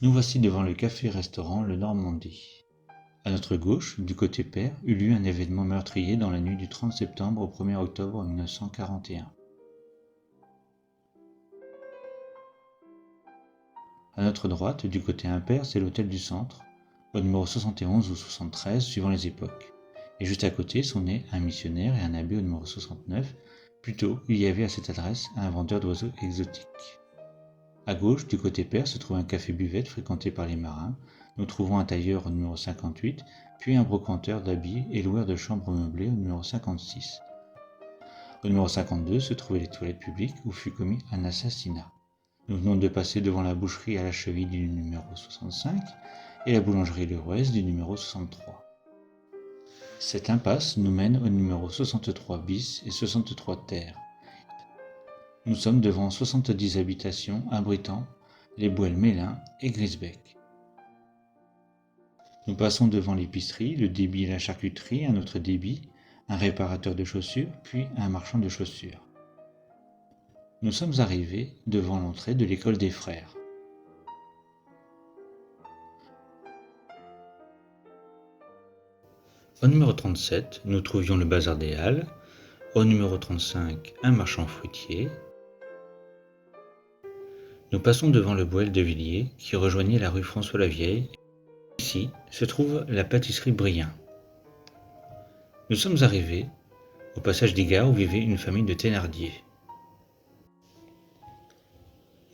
Nous voici devant le café-restaurant Le Normandie. À notre gauche, du côté père, eut lieu un événement meurtrier dans la nuit du 30 septembre au 1er octobre 1941. À notre droite, du côté impair, c'est l'hôtel du Centre, au numéro 71 ou 73 suivant les époques. Et juste à côté sont nés un missionnaire et un abbé au numéro 69. Plus tôt, il y avait à cette adresse un vendeur d'oiseaux exotiques. À gauche, du côté père, se trouve un café-buvette fréquenté par les marins. Nous trouvons un tailleur au numéro 58, puis un brocanteur d'habits et loueur de chambres meublées au numéro 56. Au numéro 52 se trouvaient les toilettes publiques où fut commis un assassinat. Nous venons de passer devant la boucherie à la cheville du numéro 65 et la boulangerie Leroy's du numéro 63. Cette impasse nous mène au numéro 63 bis et 63 terre. Nous sommes devant 70 habitations abritant les Boël Mélin et Grisbec. Nous passons devant l'épicerie, le débit et la charcuterie, un autre débit, un réparateur de chaussures, puis un marchand de chaussures. Nous sommes arrivés devant l'entrée de l'école des frères. Au numéro 37, nous trouvions le bazar des Halles. Au numéro 35, un marchand fruitier. Nous passons devant le Boël de Villiers qui rejoignait la rue François-Lavieille. Ici se trouve la pâtisserie Brien. Nous sommes arrivés au passage des gares où vivait une famille de Thénardier.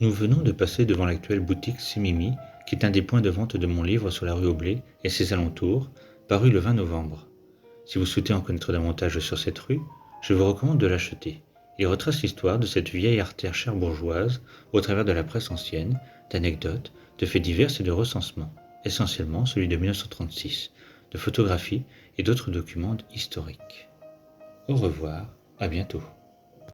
Nous venons de passer devant l'actuelle boutique Simimi, qui est un des points de vente de mon livre sur la rue Aublé et ses alentours, paru le 20 novembre. Si vous souhaitez en connaître davantage sur cette rue, je vous recommande de l'acheter. Il retrace l'histoire de cette vieille artère cherbourgeoise au travers de la presse ancienne, d'anecdotes, de faits divers et de recensements, essentiellement celui de 1936, de photographies et d'autres documents historiques. Au revoir, à bientôt.